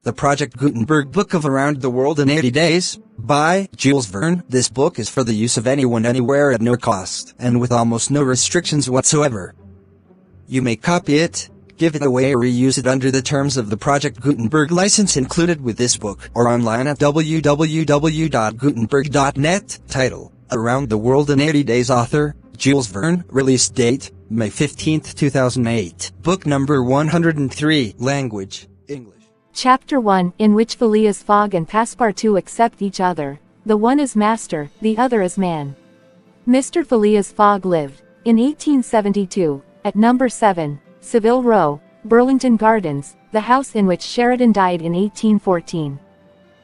The Project Gutenberg Book of Around the World in 80 Days, by Jules Verne. This book is for the use of anyone anywhere at no cost, and with almost no restrictions whatsoever. You may copy it, give it away or reuse it under the terms of the Project Gutenberg license included with this book, or online at www.gutenberg.net. Title: Around the World in 80 Days. Author: Jules Verne. Release date: May 15, 2008. Book number 103. Language: English. Chapter 1, in which Phileas Fogg and Passepartout accept each other. The one is master, the other is man. Mr. Phileas Fogg lived, in 1872, at number 7, Saville Row, Burlington Gardens, the house in which Sheridan died in 1814.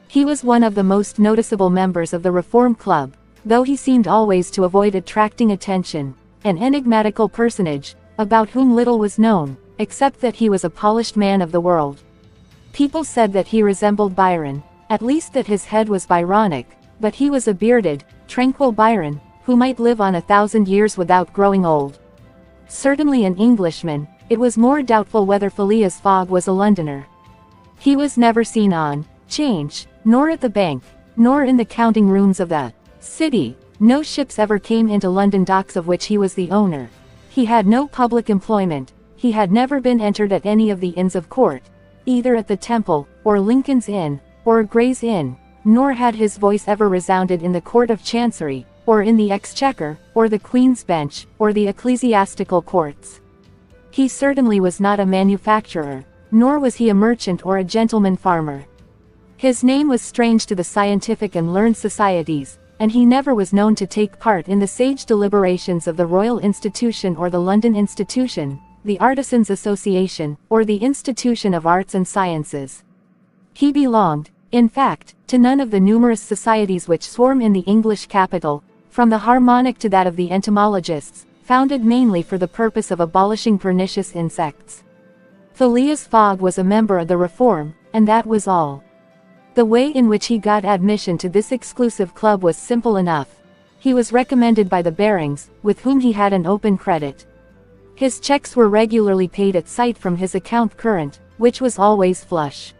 He was one of the most noticeable members of the Reform Club, though he seemed always to avoid attracting attention, an enigmatical personage, about whom little was known, except that he was a polished man of the world. People said that he resembled Byron, at least that his head was Byronic, but he was a bearded, tranquil Byron, who might live on 1,000 years without growing old. Certainly an Englishman, it was more doubtful whether Phileas Fogg was a Londoner. He was never seen on 'Change, nor at the bank, nor in the counting rooms of the city. No ships ever came into London docks of which he was the owner. He had no public employment. He had never been entered at any of the Inns of Court, either at the Temple, or Lincoln's Inn, or Gray's Inn, nor had his voice ever resounded in the Court of Chancery, or in the Exchequer, or the Queen's Bench, or the ecclesiastical courts. He certainly was not a manufacturer, nor was he a merchant or a gentleman farmer. His name was strange to the scientific and learned societies, and he never was known to take part in the sage deliberations of the Royal Institution or the London Institution, the Artisans' Association, or the Institution of Arts and Sciences. He belonged, in fact, to none of the numerous societies which swarm in the English capital, from the Harmonic to that of the entomologists, founded mainly for the purpose of abolishing pernicious insects. Phileas Fogg was a member of the Reform, and that was all. The way in which he got admission to this exclusive club was simple enough. He was recommended by the Barings, with whom he had an open credit. His checks were regularly paid at sight from his account current, which was always flush.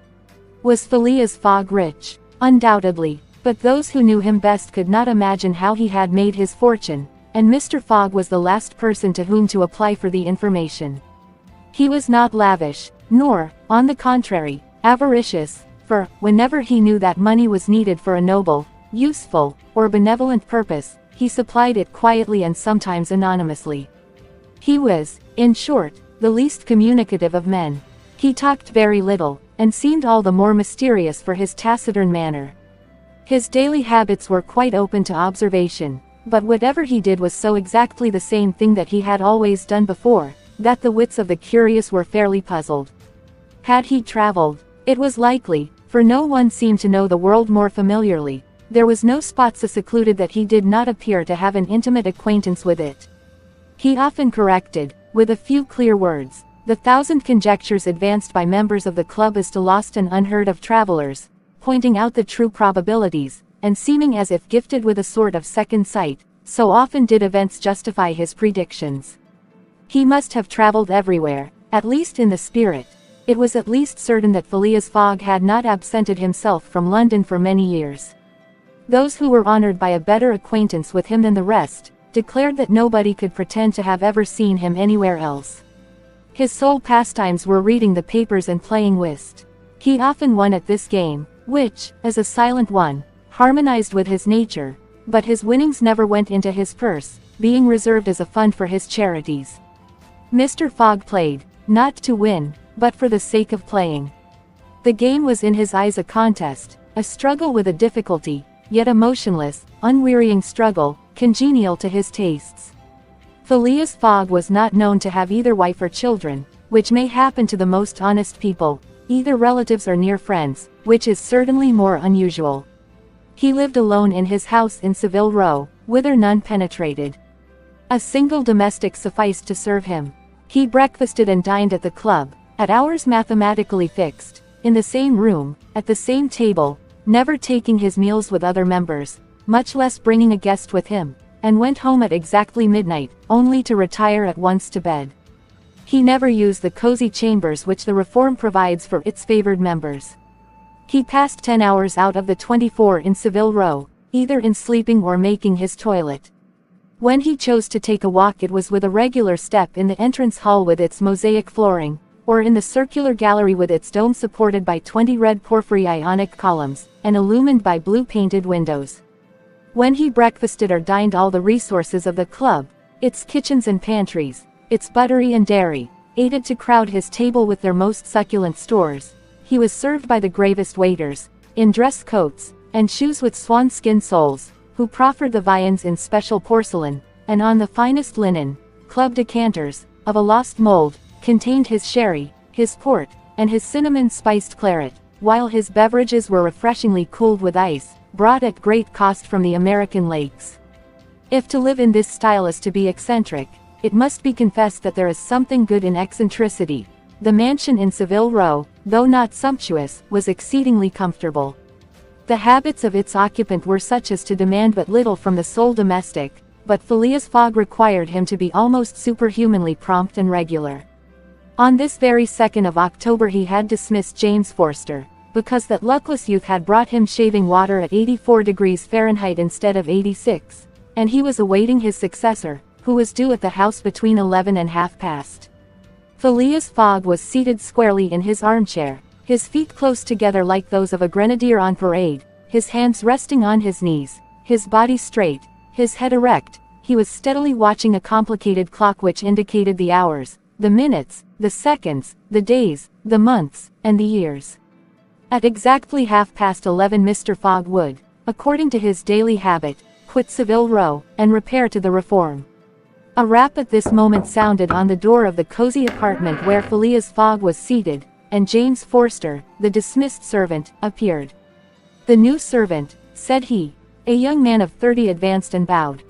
Was Phileas Fogg rich? Undoubtedly, but those who knew him best could not imagine how he had made his fortune, and Mr. Fogg was the last person to whom to apply for the information. He was not lavish, nor, on the contrary, avaricious, for, whenever he knew that money was needed for a noble, useful, or benevolent purpose, he supplied it quietly and sometimes anonymously. He was, in short, the least communicative of men. He talked very little, and seemed all the more mysterious for his taciturn manner. His daily habits were quite open to observation, but whatever he did was so exactly the same thing that he had always done before, that the wits of the curious were fairly puzzled. Had he traveled? It was likely, for no one seemed to know the world more familiarly. There was no spot so secluded that he did not appear to have an intimate acquaintance with it. He often corrected, with a few clear words, the thousand conjectures advanced by members of the club as to lost and unheard of travelers, pointing out the true probabilities, and seeming as if gifted with a sort of second sight, so often did events justify his predictions. He must have traveled everywhere, at least in the spirit. It was at least certain that Phileas Fogg had not absented himself from London for many years. Those who were honored by a better acquaintance with him than the rest, declared that nobody could pretend to have ever seen him anywhere else. His sole pastimes were reading the papers and playing whist. He often won at this game, which, as a silent one, harmonized with his nature, but his winnings never went into his purse, being reserved as a fund for his charities. Mr. Fogg played, not to win, but for the sake of playing. The game was in his eyes a contest, a struggle with a difficulty, yet a motionless, unwearying struggle, congenial to his tastes. Phileas Fogg was not known to have either wife or children, which may happen to the most honest people, either relatives or near friends, which is certainly more unusual. He lived alone in his house in Saville Row, whither none penetrated. A single domestic sufficed to serve him. He breakfasted and dined at the club, at hours mathematically fixed, in the same room, at the same table, never taking his meals with other members, much less bringing a guest with him, and went home at exactly midnight, only to retire at once to bed. He never used the cozy chambers which the Reform provides for its favored members. He passed 10 hours out of the 24 in Saville Row, either in sleeping or making his toilet. When he chose to take a walk, it was with a regular step in the entrance hall with its mosaic flooring, or in the circular gallery with its dome supported by 20 red porphyry Ionic columns, and illumined by blue painted windows. When he breakfasted or dined, all the resources of the club, its kitchens and pantries, its buttery and dairy, aided to crowd his table with their most succulent stores. He was served by the gravest waiters, in dress coats, and shoes with swan-skin soles, who proffered the viands in special porcelain, and on the finest linen. Club decanters, of a lost mold, contained his sherry, his port, and his cinnamon-spiced claret, while his beverages were refreshingly cooled with ice, brought at great cost from the American lakes. If to live in this style is to be eccentric, it must be confessed that there is something good in eccentricity. The mansion in Saville Row, though not sumptuous, was exceedingly comfortable. The habits of its occupant were such as to demand but little from the sole domestic, but Phileas Fogg required him to be almost superhumanly prompt and regular. On this very 2nd of October he had dismissed James Forster, because that luckless youth had brought him shaving water at 84 degrees Fahrenheit instead of 86, and he was awaiting his successor, who was due at the house between 11 and half past. Phileas Fogg was seated squarely in his armchair, his feet close together like those of a grenadier on parade, his hands resting on his knees, his body straight, his head erect. He was steadily watching a complicated clock which indicated the hours, the minutes, the seconds, the days, the months, and the years. At exactly 11:30 Mr. Fogg would, according to his daily habit, quit Saville Row, and repair to the Reform. A rap at this moment sounded on the door of the cozy apartment where Phileas Fogg was seated, and James Forster, the dismissed servant, appeared. "The new servant," said he. A young man of 30 advanced and bowed.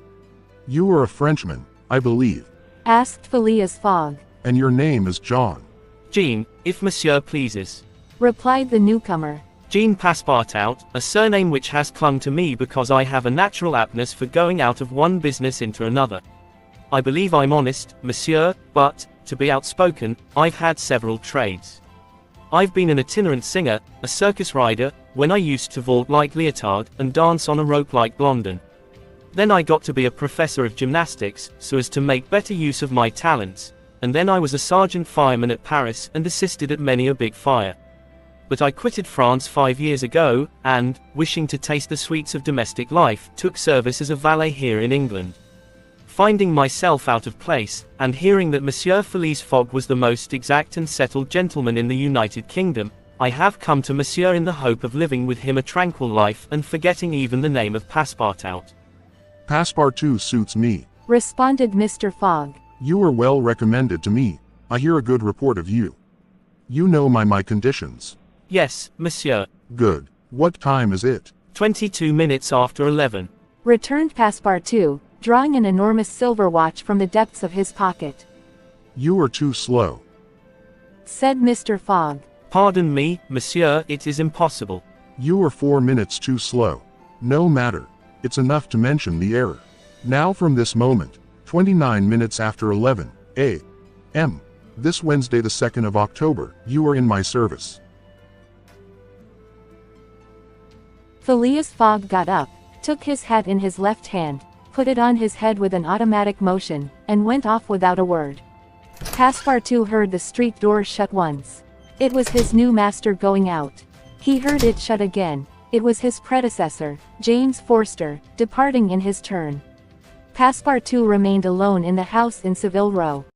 "You are a Frenchman, I believe," asked Phileas Fogg. "and your name is John." Jean, if monsieur pleases," replied the newcomer. "Jean Passepartout, a surname which has clung to me because I have a natural aptness for going out of one business into another. I believe I'm honest, monsieur, but, to be outspoken, I've had several trades. I've been an itinerant singer, a circus rider, when I used to vault like Leotard, and dance on a rope like Blondin. Then I got to be a professor of gymnastics, so as to make better use of my talents, and then I was a sergeant fireman at Paris and assisted at many a big fire. But I quitted France 5 years ago, and, wishing to taste the sweets of domestic life, took service as a valet here in England. Finding myself out of place, and hearing that Monsieur Phileas Fogg was the most exact and settled gentleman in the United Kingdom, I have come to Monsieur in the hope of living with him a tranquil life and forgetting even the name of Passepartout." "Passepartout suits me," responded Mr. Fogg. "You are well recommended to me. I hear a good report of you. You know my conditions." "Yes, monsieur." "Good. What time is it?" 22 minutes after 11. returned Passepartout, drawing an enormous silver watch from the depths of his pocket. "You are too slow," said Mr. Fogg. "Pardon me, monsieur, it is impossible." "You are 4 minutes too slow. No matter. It's enough to mention the error. Now from this moment, 29 minutes after 11 a.m. this Wednesday the 2nd of October, you are in my service." Phileas Fogg got up, took his hat in his left hand, put it on his head with an automatic motion, and went off without a word. Passepartout heard the street door shut once. It was his new master going out. He heard it shut again. It was his predecessor, James Forster, departing in his turn. Passepartout remained alone in the house in Saville Row.